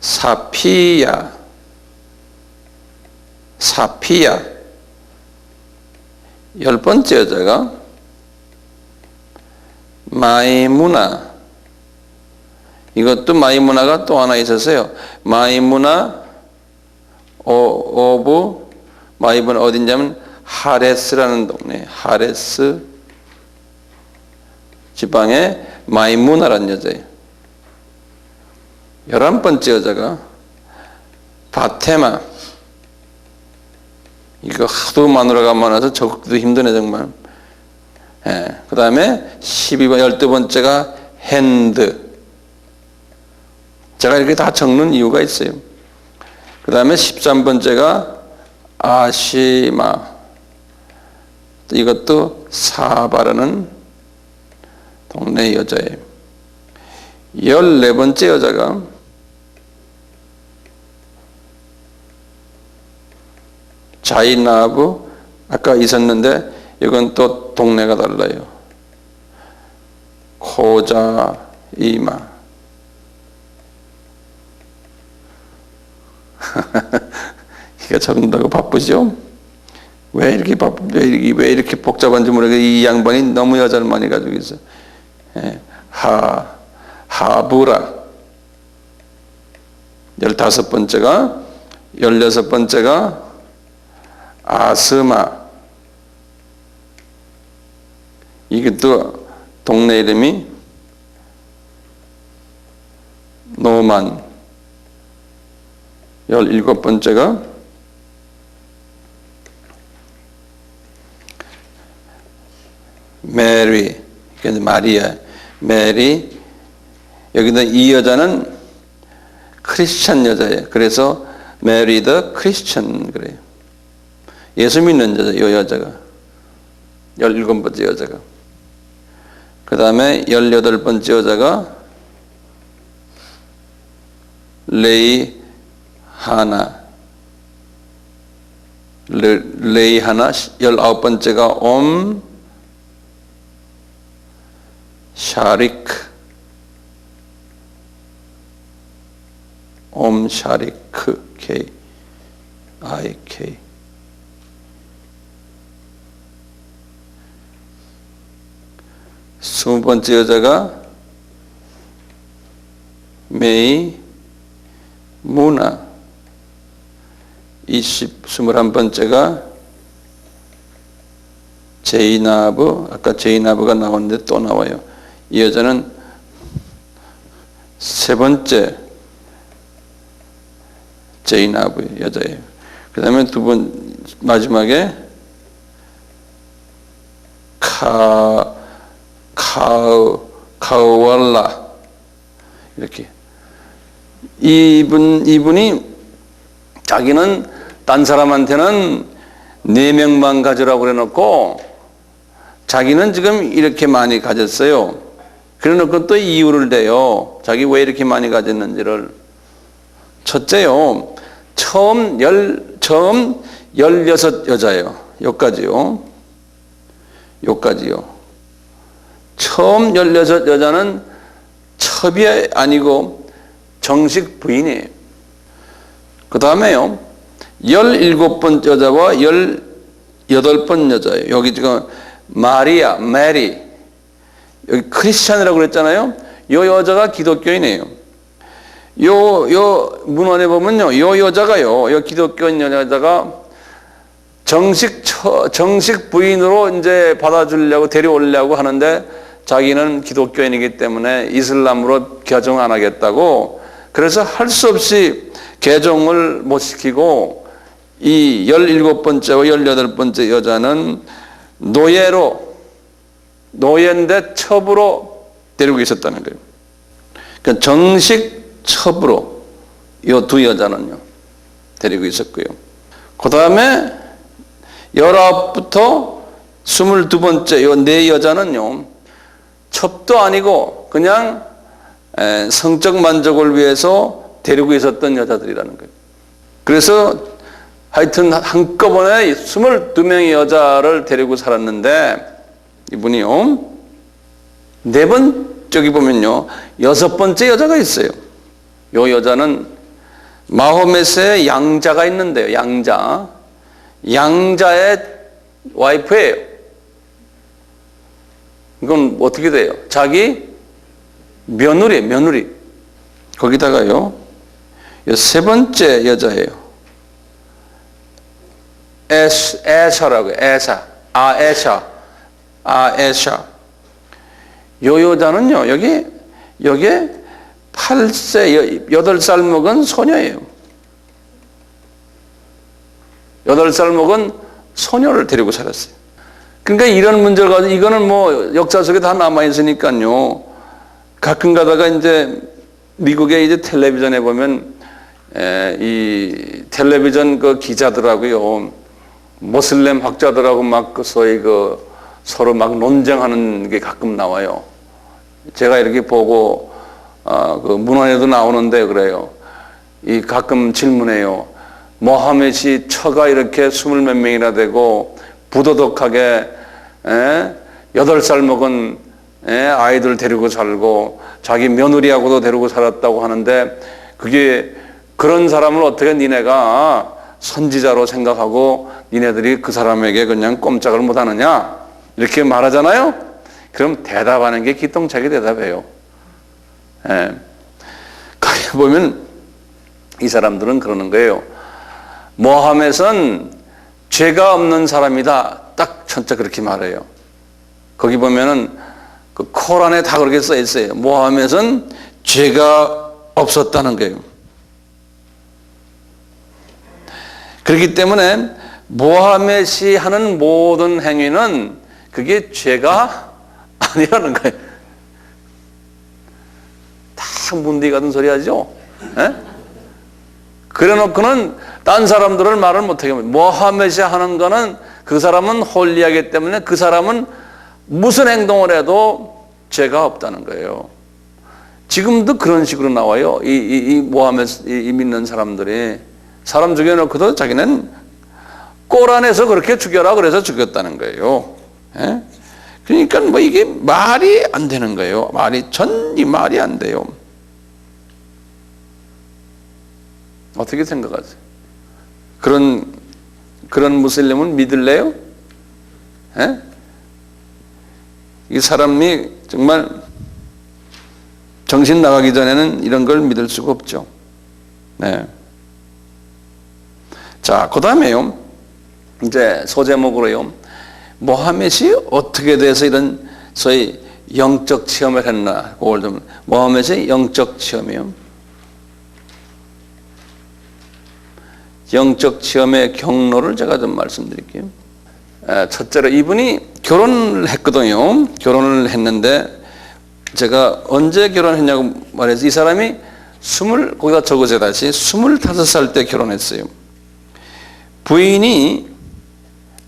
사피야. 10번째 여자가 마이무나. 이것도 마이무나가 또 하나 있었어요. 마이무나 오브 마이무나 어딘냐면 하레스라는 동네, 하레스 지방의 마이무나라는 여자예요. 11번째 여자가 바테마. 이거 하도 마누라가 많아서 적기도 힘드네 정말. 예. 그 다음에 12번째가 핸드. 제가 이렇게 다 적는 이유가 있어요. 그 다음에 13번째가 아시마. 이것도 사바라는 동네 여자예요. 14번째 여자가 자이나브. 아까 있었는데 이건 또 동네가 달라요. 코자이마. 이거 적는다고 바쁘죠? 왜 이렇게 복잡한지 모르겠어요. 이 양반이 너무 여자를 많이 가지고 있어. 예. 하부라. 15번째가 16번째가 아스마. 이것도 동네 이름이 노만. 17번째가 메리. 이게 마리아. 메리. 여기다 이 여자는 크리스찬 여자예요. 그래서 메리 더 크리스찬 그래요. 예수 믿는 여자, 이 여자가. 17번째 여자가. 그 다음에 18번째 여자가 레이하나. 레이하나. 19번째가 샤리크. 샤리크. K. 20번째 여자가 메이 무나. 21번째가 제이나브. 아까 제이나브가 나왔는데 또 나와요. 이 여자는 3번째 제이나브 여자예요. 그 다음에 마지막에 카우왈라. 이렇게. 이분이 자기는 딴 사람한테는 4명만 가지라고 그래 놓고 자기는 지금 이렇게 많이 가졌어요. 그래 놓고 또 이유를 대요. 자기 왜 이렇게 많이 가졌는지를. 첫째요. 처음 16 여자예요. 여기까지요. 처음 16 여자는 첩이 아니고 정식 부인이에요. 그 다음에요. 17번 여자와 18번 여자예요. 여기 지금 마리아, 메리. 여기 크리스찬이라고 그랬잖아요. 이 여자가 기독교인이에요. 요 문헌에 보면요. 요 여자가요. 요 기독교인 여자가 정식 부인으로 이제 받아주려고 데려오려고 하는데 자기는 기독교인이기 때문에 이슬람으로 개종 안 하겠다고. 그래서 할 수 없이 개종을 못 시키고 이 17번째와 18번째 여자는 노예인데 첩으로 데리고 있었다는 거예요. 그러니까 정식 첩으로 이 2 여자는요 데리고 있었고요. 그 다음에 19부터 22번째 이 4 여자는요 첩도 아니고 그냥 성적 만족을 위해서 데리고 있었던 여자들이라는 거예요. 그래서 하여튼 한꺼번에 22명의 여자를 데리고 살았는데 이분이요 4번 저기 보면요 6번째 여자가 있어요. 이 여자는 마호메스의 양자가 있는데요. 양자의 와이프예요. 이건 어떻게 돼요? 자기 며느리. 거기다가요, 세 번째 여자예요. 에샤라고요. 아에샤. 요 여자는요, 여기 8세, 8살 먹은 소녀예요. 8살 먹은 소녀를 데리고 살았어요. 그러니까 이런 문제를 가지고, 이거는 뭐 역사 속에 다 남아있으니까요. 가끔 가다가 이제 미국의 이제 텔레비전에 보면, 이 텔레비전 그 기자들하고요, 모슬렘 학자들하고 막 소위 서로 막 논쟁하는 게 가끔 나와요. 제가 이렇게 보고, 그 문헌에도 나오는데 그래요. 이 가끔 질문해요. 모하멧이 처가 이렇게 20몇 명이나 되고 부도덕하게 8살 먹은 아이들 데리고 살고 자기 며느리하고도 데리고 살았다고 하는데, 그게 그런 사람을 어떻게 니네가 선지자로 생각하고 니네들이 그 사람에게 그냥 꼼짝을 못하느냐 이렇게 말하잖아요. 그럼 대답하는 게 기똥차게 대답해요. 거기 보면 이 사람들은 그러는 거예요. 모하멧은 죄가 없는 사람이다. 딱 전체 그렇게 말해요. 거기 보면은 그 코란에 다 그렇게 써 있어요. 모하멧은 죄가 없었다는 거예요. 그렇기 때문에 모하멧이 하는 모든 행위는 그게 죄가 아니라는 거예요. 다 문디 같은 소리 하죠. 그래 놓고는 딴 사람들을 말을 못하게 합니다. 모하멧이 하는 거는 그 사람은 홀리하기 때문에 그 사람은 무슨 행동을 해도 죄가 없다는 거예요. 지금도 그런 식으로 나와요. 이 모하멧 이 믿는 사람들이 사람 죽여놓고도 자기는 꼬란에서 그렇게 죽여라 그래서 죽였다는 거예요. 그러니까 뭐 이게 말이 안 되는 거예요. 전히 말이 안 돼요. 어떻게 생각하세요? 그런 무슬림은 믿을래요? 이 사람이 정말 정신 나가기 전에는 이런 걸 믿을 수가 없죠. 네. 자, 그 다음에요. 이제 소제목으로요. 모하멧이 어떻게 돼서 이런 소위 영적 체험을 했나? 그걸 좀, 모하멧의 영적 체험이요. 영적 체험의 경로를 제가 좀 말씀드릴게요. 첫째로 이분이 결혼을 했거든요. 결혼을 했는데 제가 언제 결혼했냐고 말해서 이 사람이 거기다 적으세요. 다시 25살 때 결혼했어요. 부인이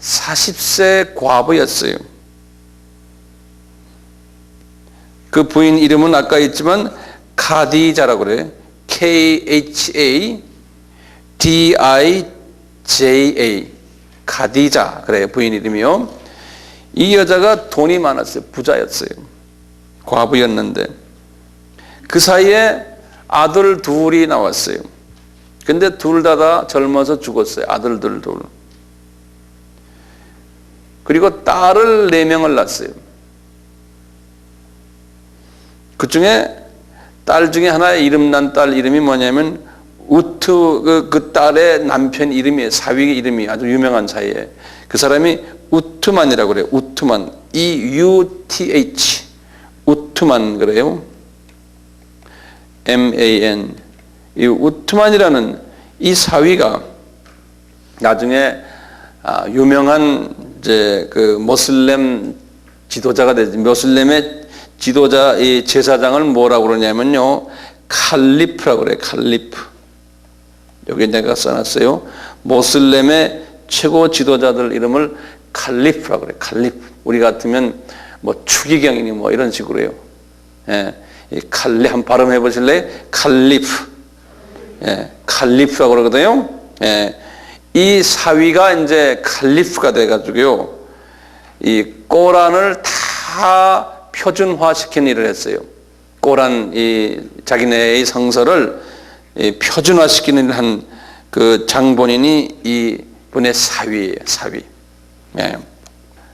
40세 과부였어요. 그 부인 이름은 아까 있지만 카디자라고 그래요. KHADIJA 카디자 그래요. 부인 이름이요. 이 여자가 돈이 많았어요. 부자였어요. 과부였는데 그 사이에 아들 둘이 나왔어요. 근데 둘 다 젊어서 죽었어요. 아들들 둘. 그리고 딸을 4명을 낳았어요. 그 중에 딸 중에 하나의 이름난 딸 이름이 뭐냐면 그 딸의 남편 이름이에요. 사위 이름이 아주 유명한 사이에. 그 사람이 우트만이라고 그래요. 우트만. EUTH. 우트만 그래요. MAN. 이 우트만이라는 이 사위가 나중에 유명한 이제 그 모슬렘 지도자가 되지. 모슬렘의 지도자 이 제사장을 뭐라고 그러냐면요. 칼리프라고 그래요. 칼리프. 여기 내가 써놨어요. 모슬렘의 최고 지도자들 이름을 칼리프라고 그래요. 칼리프. 우리 같으면 뭐 추기경이니 뭐 이런 식으로 해요. 이 한번 발음해 보실래요? 칼리프. 칼리프라고 그러거든요. 이 사위가 이제 칼리프가 돼가지고요. 이 꼬란을 다 표준화 시킨 일을 했어요. 꼬란 이 자기네의 성서를 표준화 시키는 한 그 장본인이 이분의 사위예요. 사위.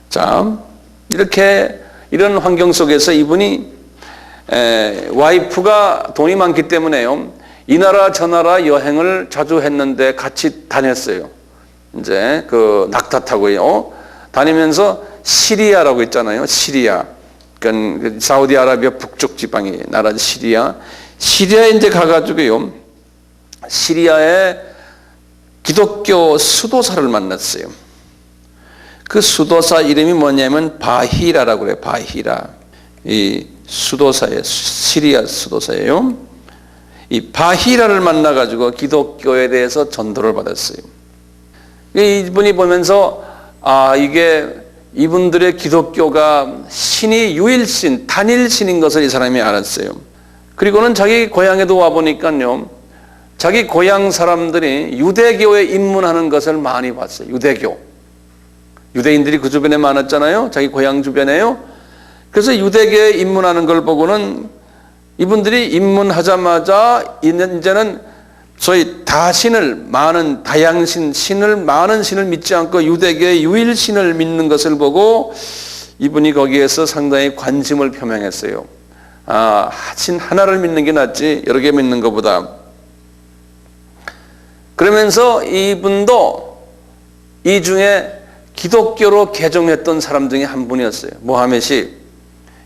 자, 이렇게 이런 환경 속에서 이분이 와이프가 돈이 많기 때문에요. 이 나라 저 나라 여행을 자주 했는데 같이 다녔어요. 이제 그 낙타 타고요. 다니면서 시리아라고 있잖아요. 시리아. 그러니까 사우디아라비아 북쪽 지방의 나라 시리아. 시리아에 이제 가가지고요. 시리아의 기독교 수도사를 만났어요. 그 수도사 이름이 뭐냐면 바히라라고 그래요. 바히라. 이 수도사예요. 시리아 수도사예요. 이 바히라를 만나가지고 기독교에 대해서 전도를 받았어요. 이분이 보면서 이게 이분들의 기독교가 신이 유일신, 단일신인 것을 이 사람이 알았어요. 그리고는 자기 고향에도 와보니까요. 자기 고향 사람들이 유대교에 입문하는 것을 많이 봤어요. 유대교. 유대인들이 그 주변에 많았잖아요. 자기 고향 주변에요. 그래서 유대교에 입문하는 걸 보고는 이분들이 입문하자마자 이제는 소위 다신을 많은 다양신, 많은 신을 믿지 않고 유대교의 유일신을 믿는 것을 보고 이분이 거기에서 상당히 관심을 표명했어요. 신 하나를 믿는 게 낫지 여러 개 믿는 것보다. 그러면서 이분도 이 중에 기독교로 개종했던 사람 중에 한 분이었어요. 모하멧이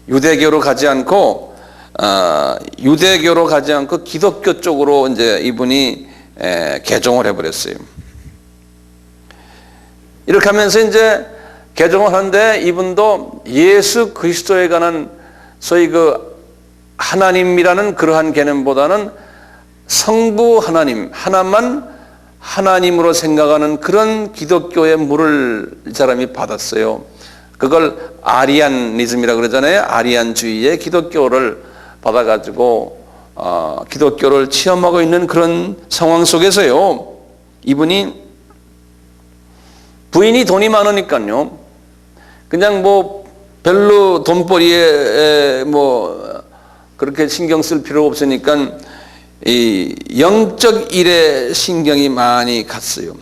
유대교로 가지 않고 기독교 쪽으로 이제 이분이 개종을 해버렸어요. 이렇게 하면서 이제 개종을 하는데 이분도 예수 그리스도에 관한 소위 그 하나님이라는 그러한 개념보다는 성부 하나님, 하나만 하나님으로 생각하는 그런 기독교의 물을 이 사람이 받았어요. 그걸 아리안니즘이라고 그러잖아요. 아리안주의의 기독교를 받아가지고 기독교를 체험하고 있는 그런 상황 속에서요. 이분이 부인이 돈이 많으니까요. 그냥 뭐 별로 돈벌이에 뭐 그렇게 신경 쓸 필요 없으니까 이 영적 일에 신경이 많이 갔어요.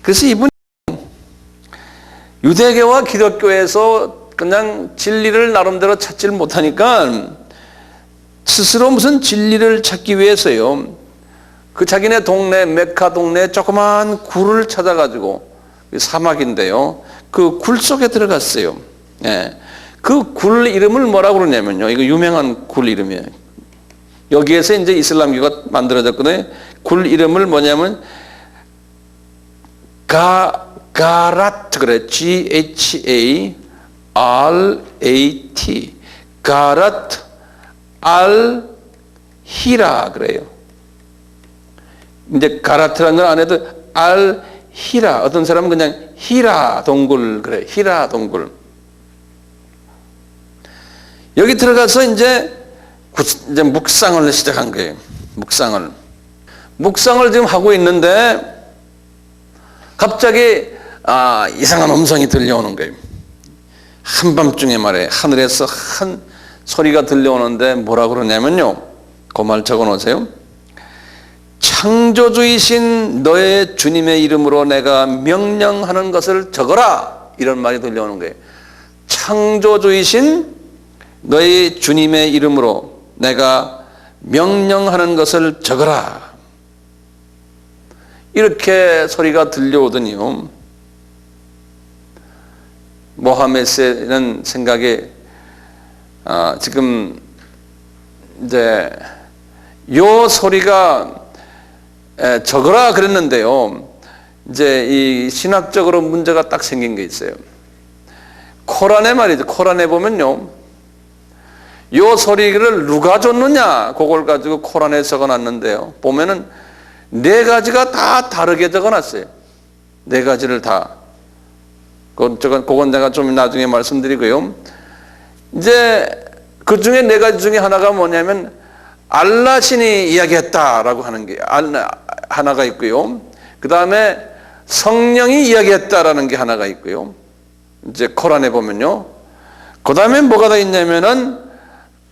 그래서 이분이 유대교와 기독교에서 그냥 진리를 나름대로 찾지를 못하니까 스스로 무슨 진리를 찾기 위해서요. 그 자기네 동네, 메카 동네 조그만 굴을 찾아가지고 사막인데요. 그 굴 속에 들어갔어요. 그 굴 이름을 뭐라고 그러냐면요. 이거 유명한 굴 이름이에요. 여기에서 이제 이슬람교가 만들어졌거든요. 굴 이름을 뭐냐면 가라트 그래. G-H-A-R-A-T 가라트 알-히라 그래요. 이제 가라트라는 건 안 해도 알-히라. 어떤 사람은 그냥 히라 동굴 그래. 히라 동굴. 여기 들어가서 이제 묵상을 시작한 거예요. 묵상을 지금 하고 있는데 갑자기 이상한 음성이 들려오는 거예요. 한밤중에 말이에요. 하늘에서 한 소리가 들려오는데 뭐라고 그러냐면요. 그 말 적어놓으세요. 창조주이신 너의 주님의 이름으로 내가 명령하는 것을 적어라. 이런 말이 들려오는 거예요. 창조주이신 너의 주님의 이름으로 내가 명령하는 것을 적어라. 이렇게 소리가 들려오더니요. 모하메스는 생각에 지금 이제 요 소리가 적어라 그랬는데요. 이제 이 신학적으로 문제가 딱 생긴 게 있어요. 코란에 말이죠. 코란에 보면요. 요 소리를 누가 줬느냐 그걸 가지고 코란에 적어놨는데요. 보면은 4가지가 다 다르게 적어놨어요. 4가지를 다. 그건 내가 좀 나중에 말씀드리고요. 이제 그 중에 4가지 중에 하나가 뭐냐면 알라 신이 이야기했다라고 하는 게 하나가 있고요. 그 다음에 성령이 이야기했다라는 게 하나가 있고요. 이제 코란에 보면요. 그 다음에 뭐가 더 있냐면은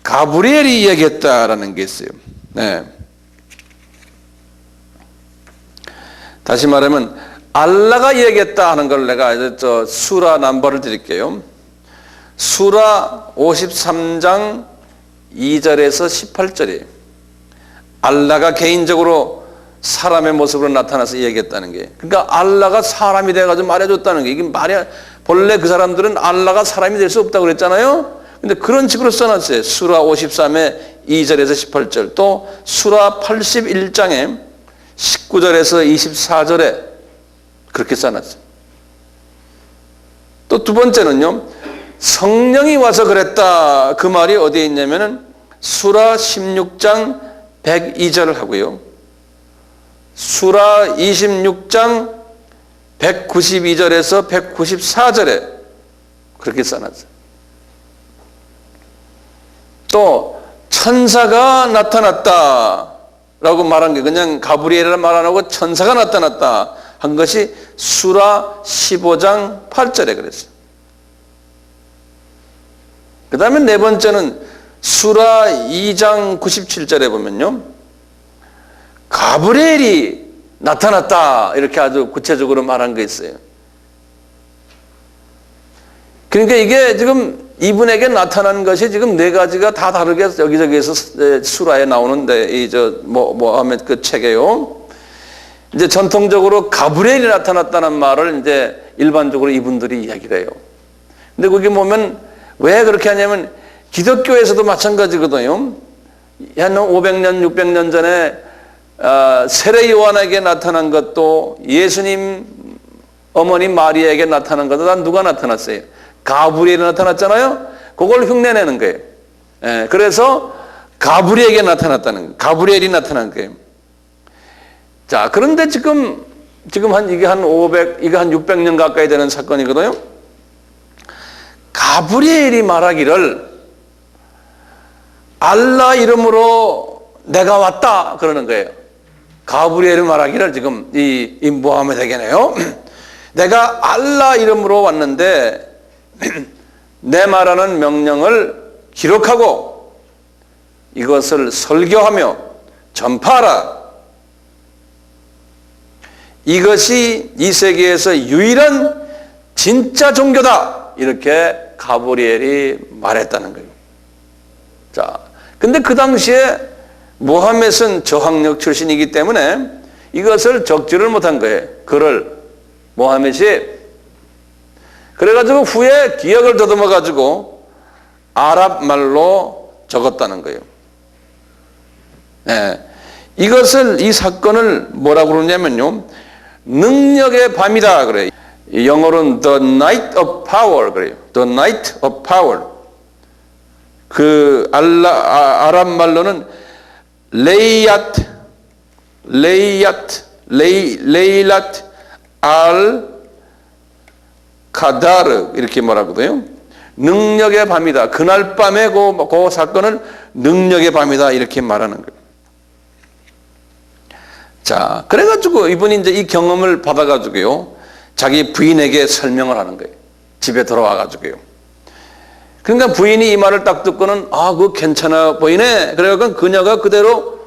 가브리엘이 이야기했다라는 게 있어요. 네. 다시 말하면 알라가 이야기했다 하는 걸 내가 수라 넘버를 드릴게요. 수라 53장 2절에서 18절이에요. 알라가 개인적으로 사람의 모습으로 나타나서 얘기했다는 게, 그러니까 알라가 사람이 돼가지고 말해줬다는 게, 이게 본래 그 사람들은 알라가 사람이 될 수 없다고 그랬잖아요. 근데 그런 식으로 써놨어요. 수라 53의 2절에서 18절, 또 수라 81장에 19절에서 24절에 그렇게 써놨어요. 또 두 번째는요, 성령이 와서 그랬다. 그 말이 어디에 있냐면은 수라 16장 102절을 하고요, 수라 26장 192절에서 194절에 그렇게 써놨어요. 또 천사가 나타났다라고 말한 게, 그냥 가브리엘이라 말 안 하고 천사가 나타났다 한 것이 수라 15장 8절에 그랬어요. 그 다음에 네 번째는 수라 2장 97절에 보면요, 가브리엘이 나타났다 이렇게 아주 구체적으로 말한 게 있어요. 그러니까 이게 지금 이분에게 나타난 것이 지금 네 가지가 다 다르게 여기저기에서 수라에 나오는데, 모하메드 그 책에요, 이제 전통적으로 가브리엘이 나타났다는 말을 이제 일반적으로 이분들이 이야기를 해요. 근데 거기 보면 왜 그렇게 하냐면, 기독교에서도 마찬가지거든요. 한 500년, 600년 전에 세례 요한에게 나타난 것도, 예수님 어머니 마리아에게 나타난 것도 다 누가 나타났어요? 가브리엘이 나타났잖아요. 그걸 흉내내는 거예요. 그래서 가브리엘에게 나타났다는 거예요. 가브리엘이 나타난 거예요. 자, 그런데 이게 한 600년 가까이 되는 사건이거든요. 가브리엘이 말하기를 알라 이름으로 내가 왔다 그러는 거예요. 가브리엘이 말하기를 지금 이 모하메드에게네요, 내가 알라 이름으로 왔는데 내 말하는 명령을 기록하고 이것을 설교하며 전파하라. 이것이 이 세계에서 유일한 진짜 종교다. 이렇게 가브리엘이 말했다는 거예요. 자, 근데 그 당시에 모하메드는 저항력 출신이기 때문에 이것을 적지를 못한 거예요. 글을 모하메드이. 그래가지고 후에 기억을 더듬어가지고 아랍 말로 적었다는 거예요. 이 사건을 뭐라고 그러냐면요, 능력의 밤이다 그래요. 영어로는 The Night of Power 그래요. The Night of Power. 그 아랍 말로는 레이랏 알 카다르 이렇게 말하거든요. 능력의 밤이다. 그날 밤에 그 사건은 능력의 밤이다 이렇게 말하는 거예요. 자, 그래가지고 이분이 이제 이 경험을 받아가지고요, 자기 부인에게 설명을 하는 거예요. 집에 들어와가지고요. 그러니까 부인이 이 말을 딱 듣고는 그거 괜찮아 보이네. 그래가지고 그녀가 그대로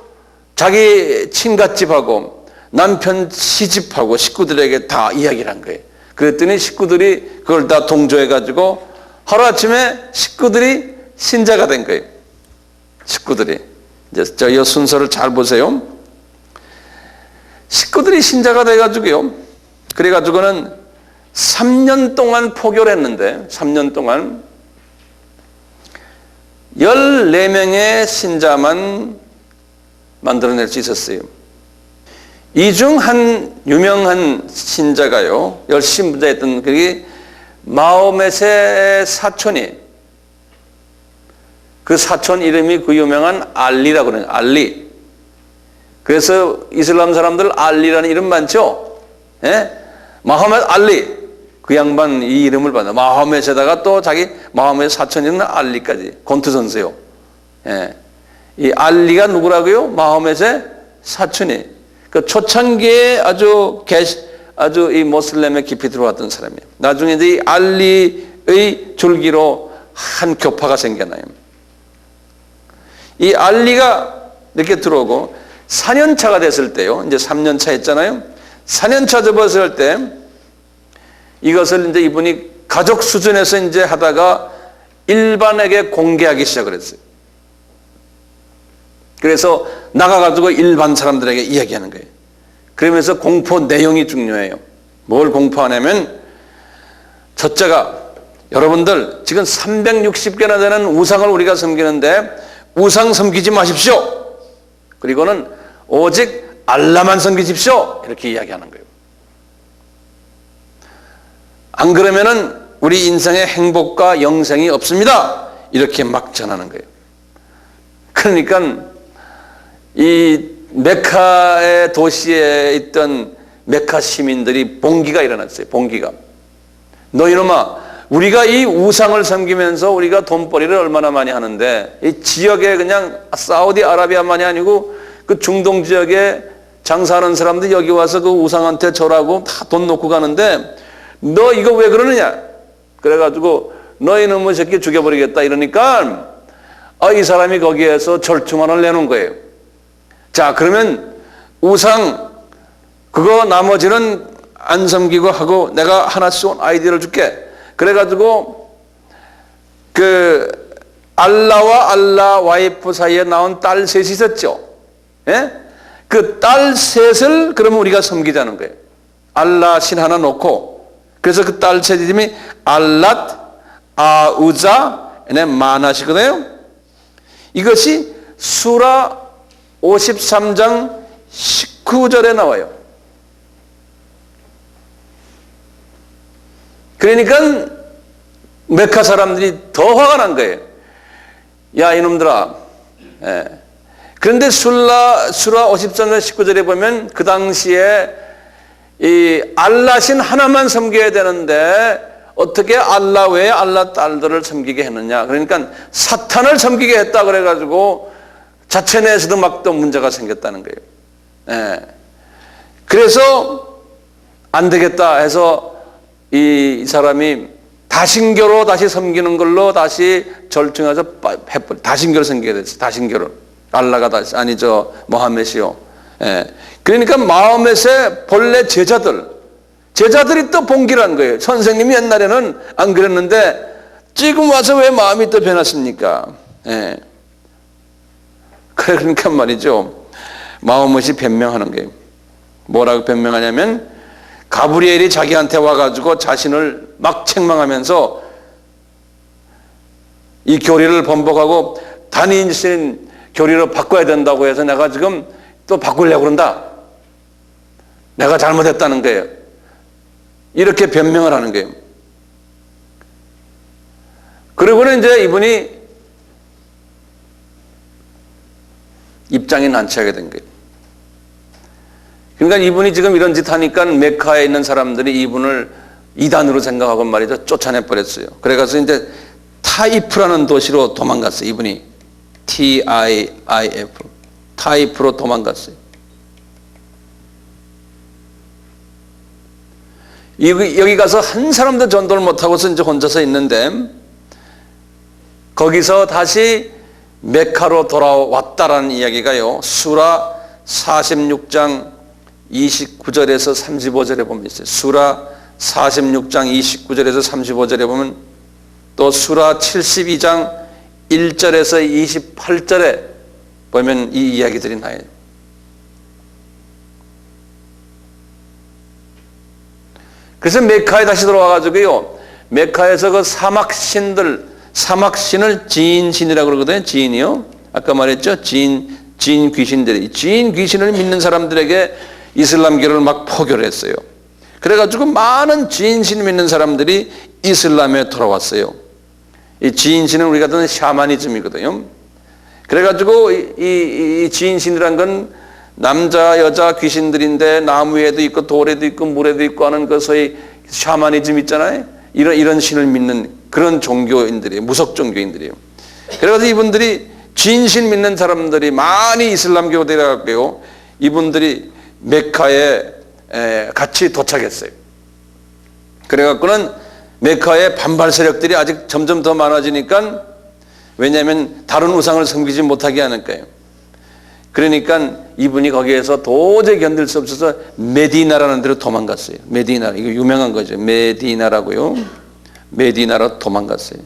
자기 친갓집하고 남편 시집하고 식구들에게 다 이야기를 한 거예요. 그랬더니 식구들이 그걸 다 동조해가지고 하루아침에 식구들이 신자가 된 거예요. 식구들이. 이제 이 순서를 잘 보세요. 식구들이 신자가 돼가지고요. 그래가지고는 3년 동안 포교를 했는데, 3년 동안 14명의 신자만 만들어낼 수 있었어요. 이 중 한 유명한 신자가요, 열심히 부자였던 그게 마호멧의 사촌이, 그 사촌 이름이 그 유명한 알리라고 그래요. 알리. 그래서 이슬람 사람들 알리라는 이름 많죠? 마호멧 알리. 그 양반 이 이름을 받아. 마호멧에다가 또 자기 마호멧 사촌이는 알리까지. 권투 선수요. 이 알리가 누구라고요? 마호멧의 사촌이. 그 초창기에 아주 이 모슬렘에 깊이 들어왔던 사람이에요. 나중에 이제 이 알리의 줄기로 한 교파가 생겨나요. 이 알리가 이렇게 들어오고 4년차가 됐을 때요, 이제 3년차 했잖아요. 4년차 접었을 때 이것을 이제 이분이 가족 수준에서 이제 하다가 일반에게 공개하기 시작을 했어요. 그래서 나가가지고 일반 사람들에게 이야기하는 거예요. 그러면서 공포 내용이 중요해요. 뭘 공포하냐면 첫째가 여러분들 지금 360개나 되는 우상을 우리가 섬기는데 우상 섬기지 마십시오. 그리고는 오직 알라만 섬기십시오. 이렇게 이야기하는 거예요. 안 그러면은 우리 인생의 행복과 영생이 없습니다. 이렇게 막 전하는 거예요. 그러니까 이 메카의 도시에 있던 메카 시민들이 봉기가 일어났어요. 봉기가. 너 이놈아, 우리가 이 우상을 섬기면서 우리가 돈벌이를 얼마나 많이 하는데 이 지역에 그냥 사우디아라비아만이 아니고 그 중동 지역에 장사하는 사람들 여기 와서 그 우상한테 절하고 다 돈 놓고 가는데 너 이거 왜 그러느냐? 그래가지고 너 이놈의 새끼 죽여버리겠다 이러니까 이 사람이 거기에서 절충안을 내놓은 거예요. 자, 그러면 우상 그거 나머지는 안 섬기고 하고 내가 하나씩 아이디어를 줄게. 그래가지고 그 알라와 알라 와이프 사이에 나온 딸 셋이 있었죠. 예? 그 딸 셋을 그러면 우리가 섬기자는 거예요. 알라 신 하나 놓고 그래서 그 딸 셋 이름이 알랏, 아우자, 마낫이거든요. 이것이 수라 53장 19절에 나와요. 그러니까 메카 사람들이 더 화가 난 거예요. 야 이놈들아. 예. 그런데 수라 53장 19절에 보면 그 당시에 이 알라신 하나만 섬겨야 되는데 어떻게 알라 외에 알라 딸들을 섬기게 했느냐. 그러니까 사탄을 섬기게 했다 그래가지고 자체 내에서도 막 또 문제가 생겼다는 거예요. 예. 그래서 안 되겠다 해서 이 사람이 다신교로 다시 섬기는 걸로 다시 절충해서 다신교를 섬기게 됐어요. 다신교를. 알라가 다시 아니죠. 모하메시요. 예. 그러니까 마호멧의 본래 제자들이 또 봉기란 거예요. 선생님이 옛날에는 안 그랬는데 지금 와서 왜 마음이 또 변했습니까? 예. 그러니까 말이죠. 마호멧이 변명하는 거예요. 뭐라고 변명하냐면 가브리엘이 자기한테 와가지고 자신을 막 책망하면서 이 교리를 번복하고 단인신 교리로 바꿔야 된다고 해서 내가 지금 또 바꾸려고 그런다. 내가 잘못했다는 거예요. 이렇게 변명을 하는 거예요. 그리고는 이제 이분이 입장이 난처하게 된 거예요. 그러니까 이분이 지금 이런 짓 하니까 메카에 있는 사람들이 이분을 이단으로 생각하고 말이죠. 쫓아내 버렸어요. 그래서 이제 타이프라는 도시로 도망갔어요. 이분이 TIIF 타이프로 도망갔어요. 여기 가서 한 사람도 전도를 못하고서 이제 혼자서 있는데 거기서 다시 메카로 돌아왔다라는 이야기가요. 수라 46장 29절에서 35절에 보면 있어요. 수라 46장 29절에서 35절에 보면 또 수라 72장 1절에서 28절에 보면 이 이야기들이 나와요. 그래서 메카에 다시 돌아와가지고요. 메카에서 그 사막신을 지인신이라고 그러거든요. 지인이요. 아까 말했죠. 지인 귀신들이. 지인 귀신을 믿는 사람들에게 이슬람교를 막 포교를 했어요. 그래가지고 많은 지인신 믿는 사람들이 이슬람에 돌아왔어요. 이 지인신은 우리가 듣는 샤머니즘이거든요. 그래가지고 이 지인신이란 건 남자 여자 귀신들인데 나무 위에도 있고 돌에도 있고 물에도 있고 하는 그 소위 샤머니즘 있잖아요. 이런 신을 믿는 그런 종교인들이에요. 무속 종교인들이에요. 그래가지고 이분들이 진신 믿는 사람들이 많이 이슬람교 데려갔고요. 이분들이 메카에 같이 도착했어요. 그래갖고는 메카의 반발 세력들이 아직 점점 더 많아지니까 왜냐하면 다른 우상을 섬기지 못하게 하는 거예요. 그러니까 이분이 거기에서 도저히 견딜 수 없어서 메디나라는 데로 도망갔어요. 메디나, 이거 유명한 거죠. 메디나라고요. 메디나로 도망갔어요.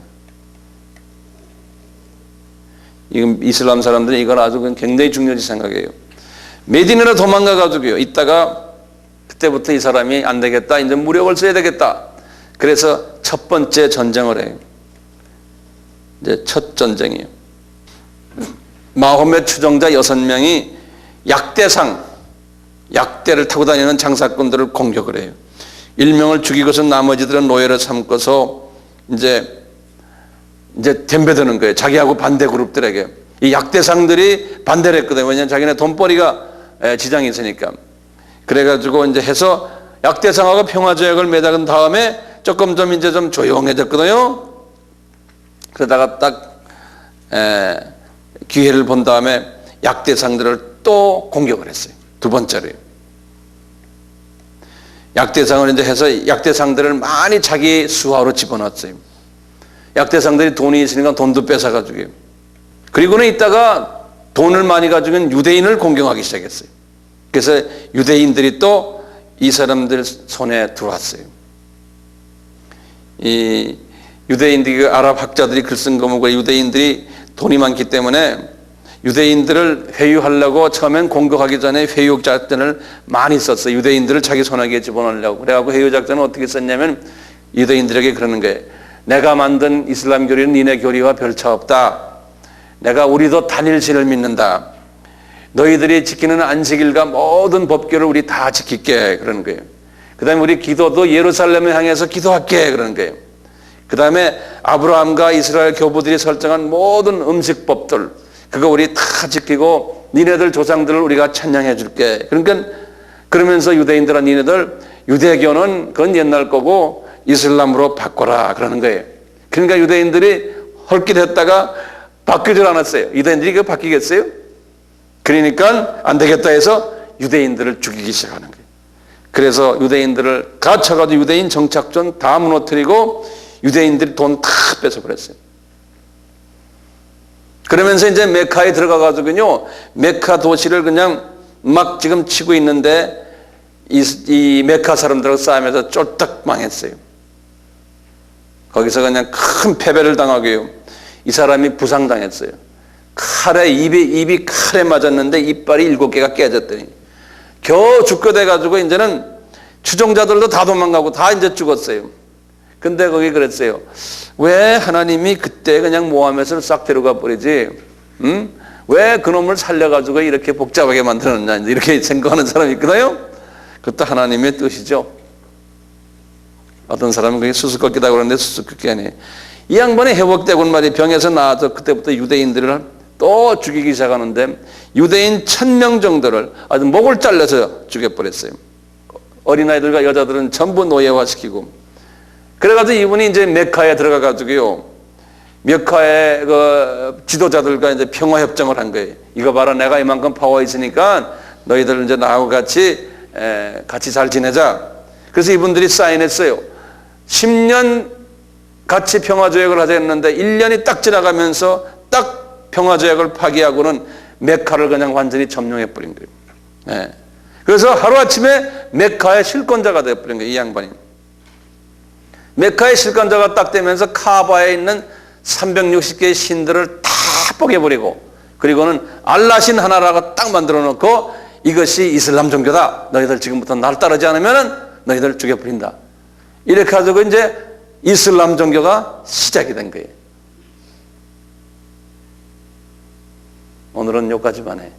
이건 이슬람 사람들은 이걸 아주 굉장히 중요시 생각해요. 메디나로 도망가 가지고요. 있다가 그때부터 이 사람이 안 되겠다. 이제 무력을 써야 되겠다. 그래서 첫 번째 전쟁을 해요. 이제 첫 전쟁이에요. 마호멧 추종자 6명이 약대를 타고 다니는 장사꾼들을 공격을 해요. 1명을 죽이고서 나머지들은 노예를 삼고서 이제 덤벼드는 거예요. 자기하고 반대 그룹들에게. 이 약대상들이 반대를 했거든요. 왜냐하면 자기네 돈벌이가 지장이 있으니까. 그래가지고 이제 해서 약대상하고 평화조약을 맺은 다음에 조금 좀 조용해졌거든요. 그러다가 딱 기회를 본 다음에 약대상들을 또 공격을 했어요. 두 번째로. 약대상을 이제 해서 약대상들을 많이 자기 수하로 집어넣었어요. 약대상들이 돈이 있으니까 돈도 뺏어가지고요. 그리고는 이따가 돈을 많이 가지고 있는 유대인을 공격하기 시작했어요. 그래서 유대인들이 또 이 사람들 손에 들어왔어요. 이 유대인들이 아랍 학자들이 글 쓴 거 보고 유대인들이 돈이 많기 때문에 유대인들을 회유하려고 처음엔 공격하기 전에 회유 작전을 많이 썼어요. 유대인들을 자기 손아귀에 집어넣으려고. 그래갖고 회유 작전은 어떻게 썼냐면 유대인들에게 그러는 거예요. 내가 만든 이슬람 교리는 니네 교리와 별 차 없다. 우리도 단일신을 믿는다. 너희들이 지키는 안식일과 모든 법규를 우리 다 지킬게. 그러는 거예요. 그 다음에 우리 기도도 예루살렘을 향해서 기도할게. 그러는 거예요. 그 다음에 아브라함과 이스라엘 교부들이 설정한 모든 음식법들 그거 우리 다 지키고 니네들 조상들을 우리가 찬양해 줄게. 그러니까 그러면서 유대인들은 니네들 유대교는 그건 옛날 거고 이슬람으로 바꿔라 그러는 거예요. 그러니까 유대인들이 헐깃했다가 바뀌질 않았어요. 유대인들이 그거 바뀌겠어요? 그러니까 안 되겠다 해서 유대인들을 죽이기 시작하는 거예요. 그래서 유대인들을 가쳐가지고 유대인 정착촌 다 무너뜨리고 유대인들이 돈 다 뺏어버렸어요. 그러면서 이제 메카에 들어가가지고요, 메카 도시를 그냥 막 지금 치고 있는데 이 메카 사람들하고 싸움에서 쫄딱 망했어요. 거기서 그냥 큰 패배를 당하고요. 이 사람이 부상당했어요. 입이 칼에 맞았는데 이빨이 7개가 깨졌더니 겨우 죽게 돼가지고 이제는 추종자들도 다 도망가고 다 이제 죽었어요. 근데 거기 그랬어요. 왜 하나님이 그때 그냥 모하멧을 싹 데려가 버리지? 왜 그놈을 살려가지고 이렇게 복잡하게 만들었냐? 이렇게 생각하는 사람이 있거든요. 그것도 하나님의 뜻이죠. 어떤 사람은 그게 수수께끼다고 그러는데 수수께끼 아니에요. 이 양반이 회복되고 말이 병에서 나와서 그때부터 유대인들을 또 죽이기 시작하는데 유대인 1000명 정도를 아주 목을 잘라서 죽여버렸어요. 어린아이들과 여자들은 전부 노예화시키고. 그래가지고 이분이 이제 메카에 들어가가지고요. 메카의 그 지도자들과 이제 평화협정을 한 거예요. 이거 봐라, 내가 이만큼 파워 있으니까 너희들 이제 나하고 같이 잘 지내자. 그래서 이분들이 사인했어요. 10년 같이 평화조약을 하자 했는데 1년이 딱 지나가면서 딱 평화조약을 파기하고는 메카를 그냥 완전히 점령해버린 거예요. 네. 그래서 하루아침에 메카의 실권자가 되어버린 거예요. 이 양반이. 메카의 실권자가 딱 되면서 카바에 있는 360개의 신들을 다 뽀개버리고 그리고는 알라신 하나라고 딱 만들어 놓고 이것이 이슬람 종교다. 너희들 지금부터 날 따르지 않으면 너희들 죽여버린다. 이렇게 가지고 이제 이슬람 종교가 시작이 된 거예요. 오늘은 여기까지만 해.